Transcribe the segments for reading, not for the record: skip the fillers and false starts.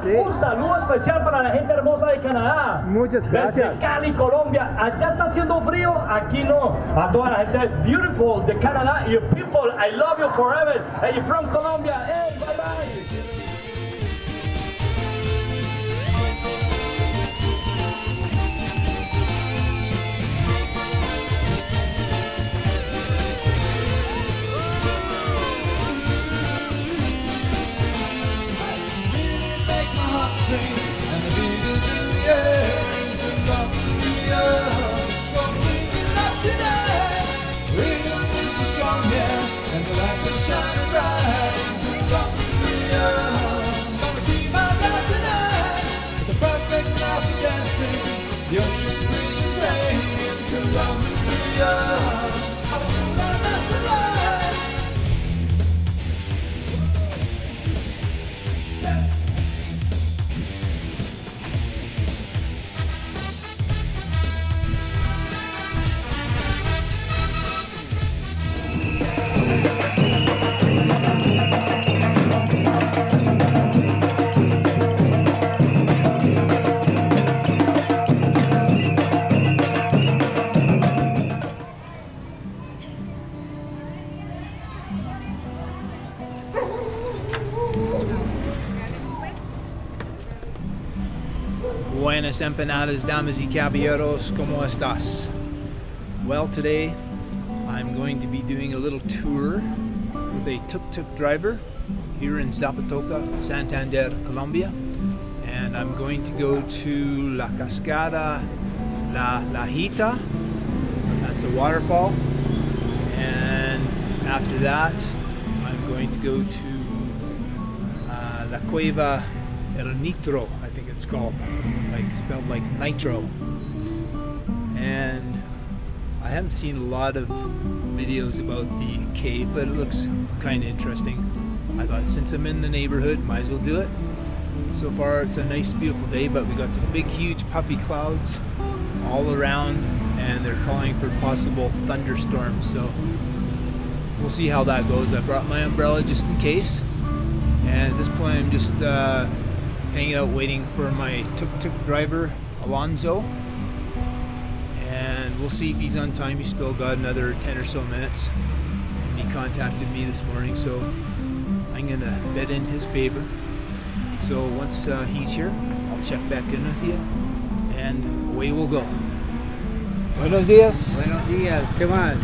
Sí. Un saludo especial para la gente hermosa de Canadá. Muchas gracias. Desde Cali, Colombia. Allá está haciendo frío, aquí no. A toda la gente beautiful de Canadá. You people, I love you forever. And you from Colombia. Hey, bye bye. And the beat is in the air. Colombia, so bring it up tonight. Freedom is so strong here, and the lights are shining bright. Colombia, come see my love tonight. It's a perfect night for dancing. The ocean breeze is saying in Colombia, I'm a fool and that's the light. Buenas empanadas, damas y caballeros, ¿cómo estás? Well, today I'm going to be doing a little tour with a tuk-tuk driver here in Zapatoca, Santander, Colombia. And I'm going to go to La Cascada La Lajita. That's a waterfall. And after that, I'm going to go to La Cueva El Nitro, I think it's called, like spelled like nitro. And I haven't seen a lot of videos about the cave, but it looks kind of interesting. I thought since I'm in the neighborhood, might as well do it. So far it's a nice beautiful day, but we got some big huge puffy clouds all around, and they're calling for possible thunderstorms, so we'll see how that goes. I brought my umbrella just in case, and at this point I'm just hanging out waiting for my tuk-tuk driver Alfonso, and we'll see if he's on time. He's still got another 10 or so minutes, and he contacted me this morning, so I'm gonna bet in his favor. So once he's here, I'll check back in with you, and away we'll go. Buenos días. Buenos días, ¿qué más?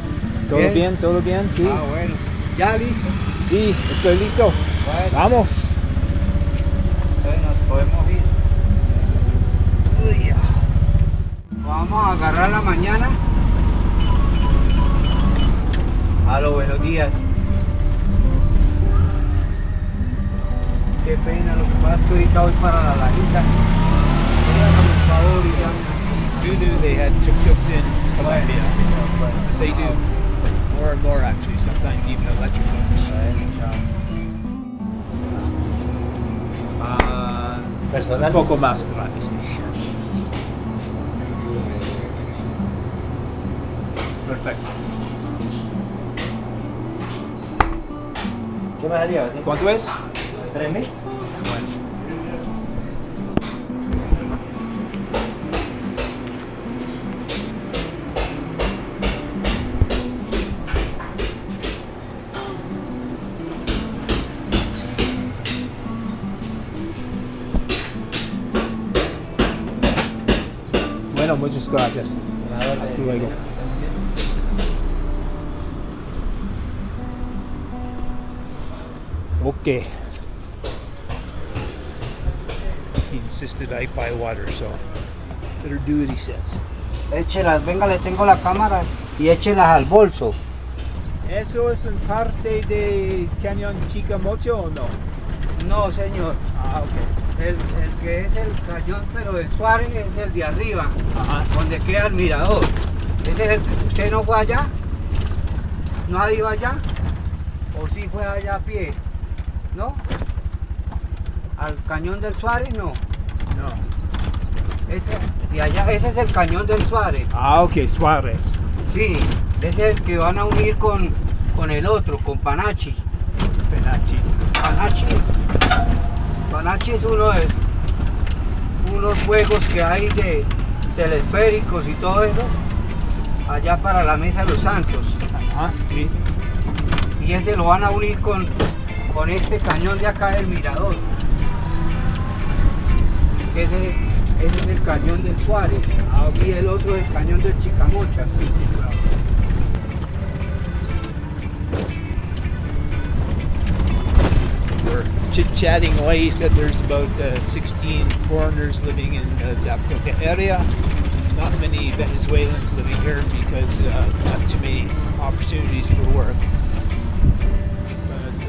¿Todo bien? ¿Todo bien? Sí. Ah, bueno. ¿Ya listo? Sí, estoy listo. Bueno, Vamos. entonces nos podemos ir. Uy, ya. Vamos a agarrar la mañana. Aló, buenos días. Qué pena, lo que pasa es que ahorita voy para La Lajita. Háganme un favor y ya. Who knew they had tuk-tuks in Colombia? But they do. More and more actually, sometimes even electric ones. Un poco más grandes. Perfecto. ¿Qué me daría? ¿Cuánto es? 3,000. Bueno. Bueno, muchas gracias. Hasta luego. Okay. He insisted I buy water, so better do what he says. Échelas, venga, le tengo la cámara y échelas al bolso. ¿Eso es en parte de Cañón Chicamocho o no? No, señor. Ah, ok. El que es el cañón, pero de Suárez es el de arriba, Ajá. donde queda el mirador. Ese es el que usted no fue allá. ¿No ha ido allá? ¿O sí fue allá a pie? ¿No? ¿Al cañón del Suárez? No. No. De allá, ese es el cañón del Suárez. Ah, ok, Suárez. Sí, ese es el que van a unir con el otro, con Panachi. Penachi. Panachi es uno de unos juegos que hay de telesféricos y todo eso, allá para la Mesa de los Santos. Ah, sí. Y ese lo van a unir con este cañón de acá del mirador. Ese es el cañón del Juárez. Y el otro es el cañón del Chicamocha. Sí, sí, claro. We're chit-chatting away. He said there's about 16 foreigners living in the Zapatoca area. Not many Venezuelans living here because not too many opportunities for work. But it's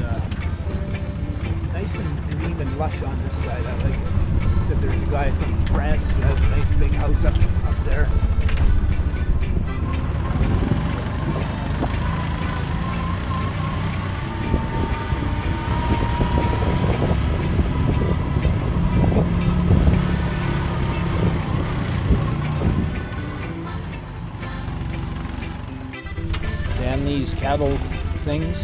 nice and even lush on this side. I like it. He said there's a guy from France who has a nice big house up there. Damn these cattle things.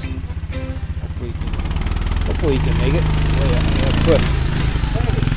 Hopefully you can make it. Oh yeah, push.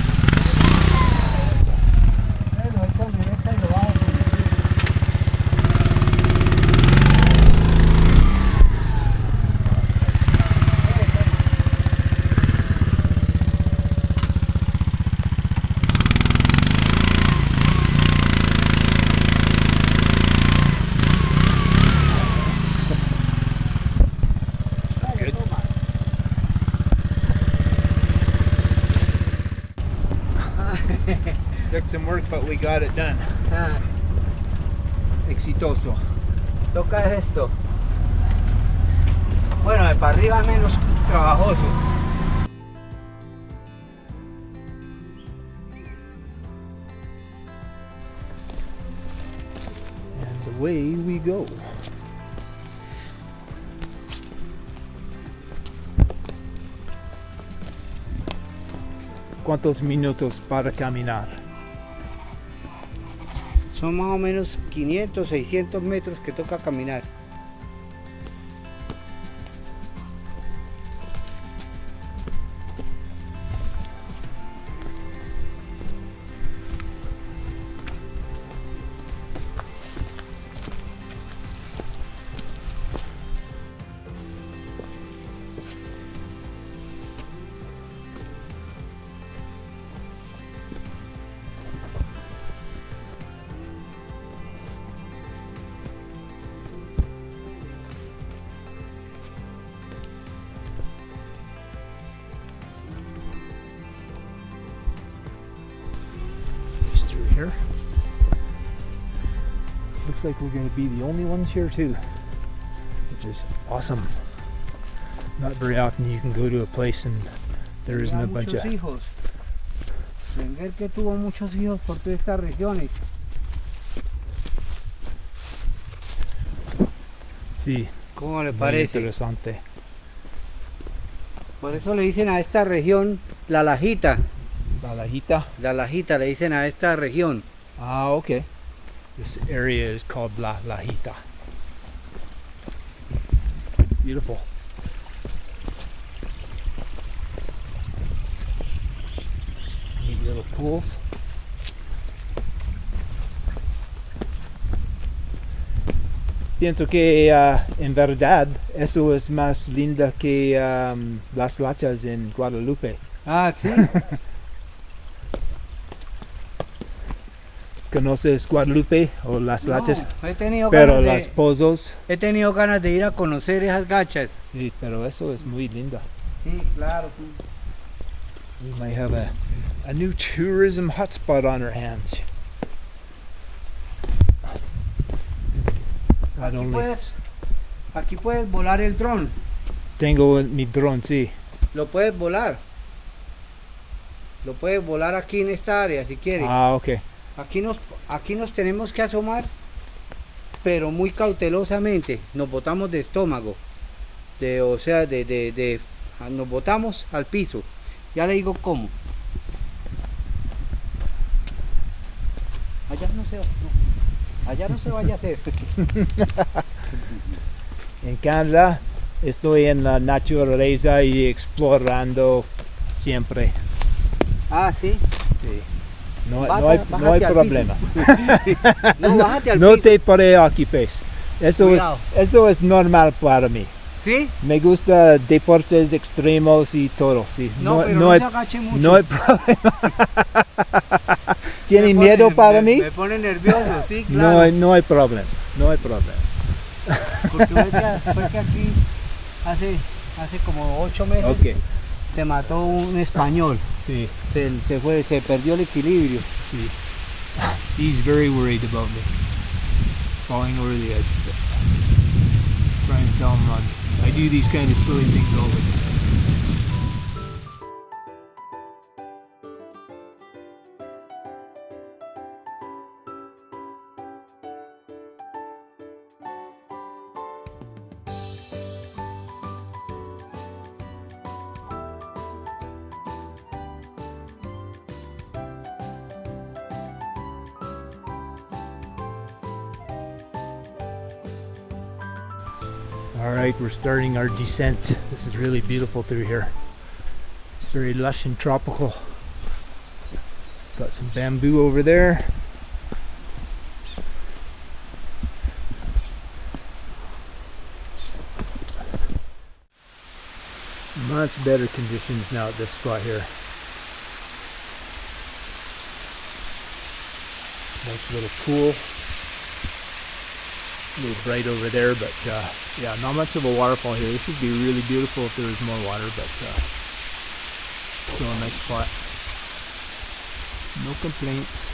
Took some work, but we got it done. Ah, Exitoso. toca esto. Bueno, de para arriba menos trabajoso. And away we go. ¿Cuántos minutos para caminar? Son más o menos 500, 600 metros que toca caminar. Here. Looks like we're going to be the only ones here too, which is awesome. Not very often you can go to a place and there isn't a bunch of hijos. Wenger que tuvo muchos hijos por todas estas regiones. sí, ¿Cómo le muy parece? interesante. Por eso le dicen a esta región La Lajita. La Lajita. La Lajita le dicen a esta región. Ah, okay. This area is called La Lajita. Beautiful. Neat little pools. Pienso que en verdad eso es más linda que las lachas en Guadalupe. Ah, sí. ¿Conoces Guadalupe o las lachas? No, he tenido Pero ganas las pozos, he tenido ganas de ir a conocer esas gachas. sí, pero eso es muy linda. Sí, claro. We might have a new tourism hotspot on our hands. Not only Aquí puedes volar el dron. tengo mi dron, sí. Lo puedes volar. Lo puedes volar aquí en esta área si quieres. Ah, okay. Aquí nos tenemos que asomar, pero muy cautelosamente. Nos botamos de estómago. Nos botamos al piso. Ya le digo cómo. Allá no se vaya a hacer. En Canadá estoy en la naturaleza y explorando siempre. Ah, sí. Sí. No, Bájate no hay al problema. piso. No, bájate al No piso. te preocupes. Cuidado. Eso es normal para mí. ¿Sí? Me gusta deportes extremos y todo, sí. No, pero no hay, se agache mucho. no hay problema. ¿Tiene Me pone- miedo para mí? Me pone nervioso, sí, claro. No hay problema. No hay problema. Porque fue que aquí hace como 8 meses Ok. se mató un español. Sí, Se perdió el equilibrio. sí. He's very worried about me falling over the edge. But trying to tell him I do these kind of silly things all the time. All right, we're starting our descent. This is really beautiful through here. It's very lush and tropical. Got some bamboo over there. Much better conditions now at this spot here. Nice little pool. A little bright over there, but yeah, not much of a waterfall here. This would be really beautiful if there was more water, but still a nice spot. No complaints.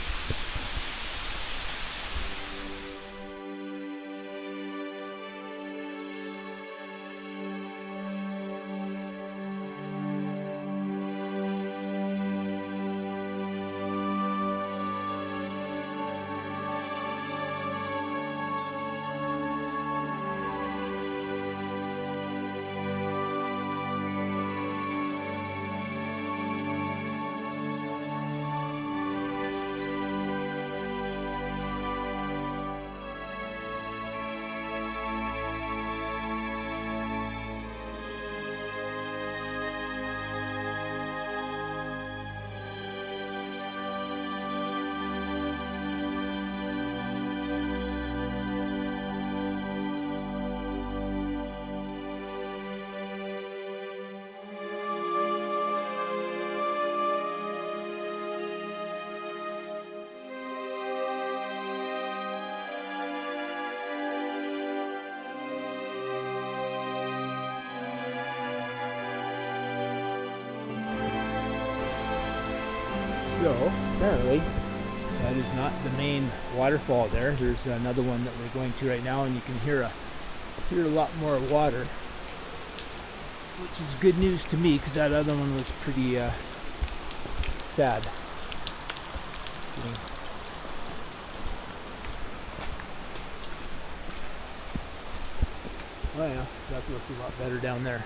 So apparently that is not the main waterfall there. There's another one that we're going to right now, and you can hear a lot more water, which is good news to me because that other one was pretty sad. Oh yeah, that looks a lot better down there.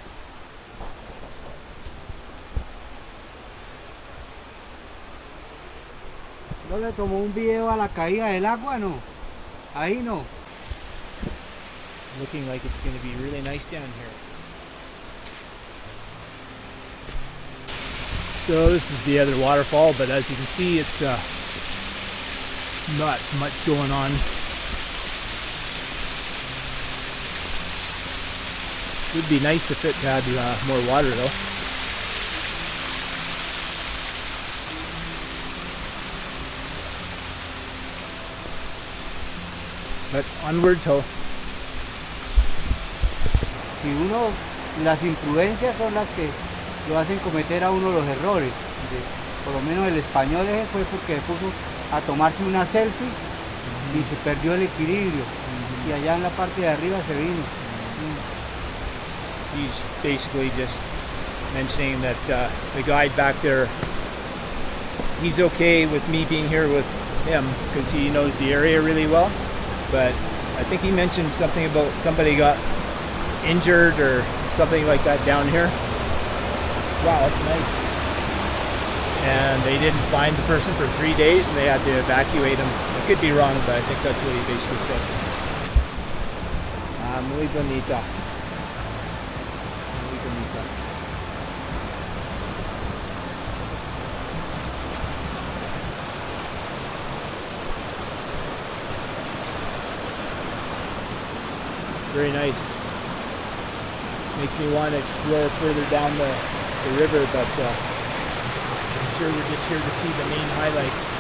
¿No le tomó un video a la caída del agua, no? Ahí no. Looking like it's going to be really nice down here. So this is the other waterfall, but as you can see, it's not much going on. Would be nice if it had more water though. But onwards, ho. Si uno, las imprudencias son las que lo hacen cometer a uno los errores. Por lo menos el español ese fue porque puso a tomarse una selfie y se perdió el equilibrio. Y allá en la parte de arriba se vino. He's basically just mentioning that the guide back there, he's okay with me being here with him because he knows the area really well. But I think he mentioned something about somebody got injured or something like that down here. Wow, that's nice. And they didn't find the person for 3 days and they had to evacuate him. I could be wrong, but I think that's what he basically said. Muy bonita. Muy bonita. Very nice. Makes me want to explore further down the river, but I'm sure we're just here to see the main highlights.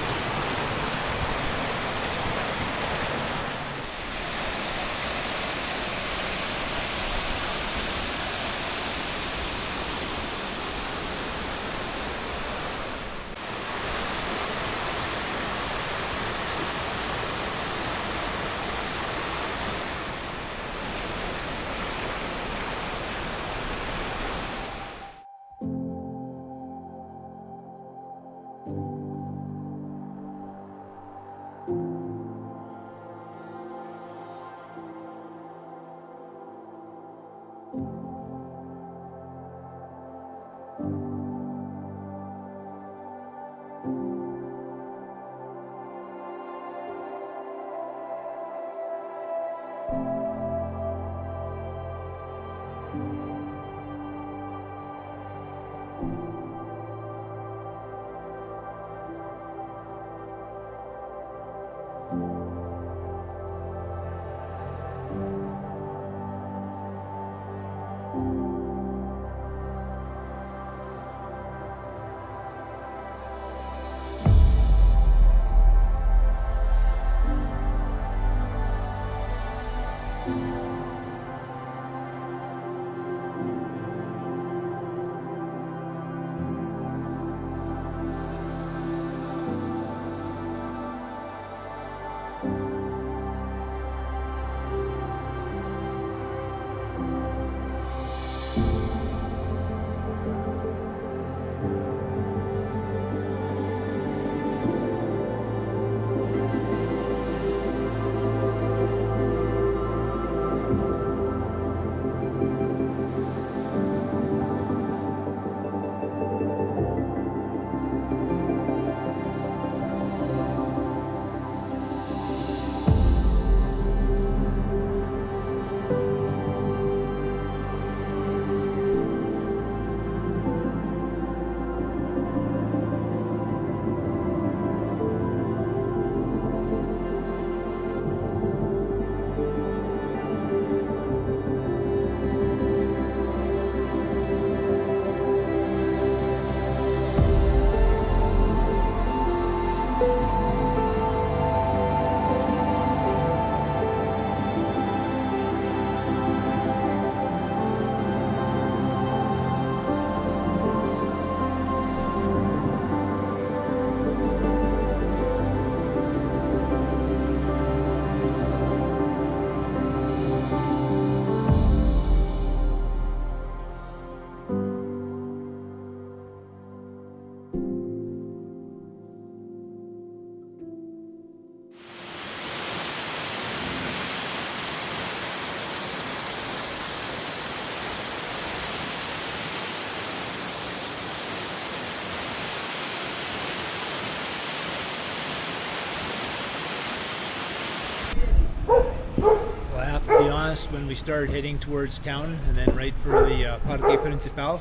To be honest, when we started heading towards town and then right for the Parque Principal,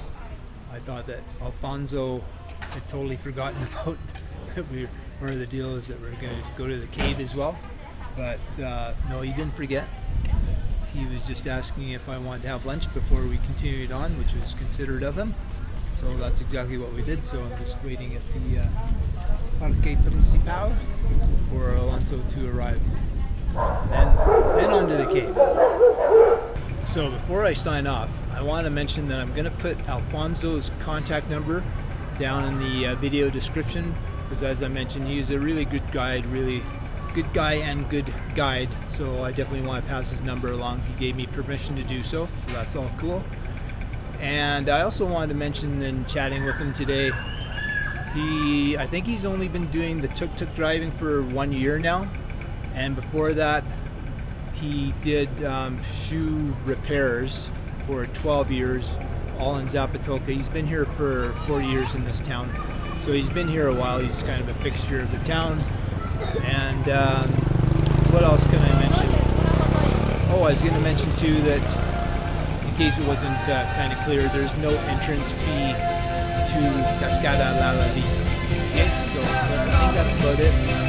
I thought that Alfonso had totally forgotten about that or the deal is that we're going to go to the cave as well. But no, he didn't forget. He was just asking if I wanted to have lunch before we continued on, which was considerate of him. So that's exactly what we did. So I'm just waiting at the Parque Principal for Alfonso to arrive. Then onto the cave. So before I sign off, I want to mention that I'm going to put Alfonso's contact number down in the video description, because as I mentioned, he's a really good guide, really good guy and good guide. So I definitely want to pass his number along. He gave me permission to do so, so that's all cool. And I also wanted to mention, in chatting with him today, I think he's only been doing the tuk-tuk driving for 1 year now. And before that, he did shoe repairs for 12 years, all in Zapatoca. He's been here for 4 years in this town. So he's been here a while. He's kind of a fixture of the town. And what else can I mention? Oh, I was going to mention too that, in case it wasn't kind of clear, there's no entrance fee to Cascada La Lajita. Okay, so I think that's about it.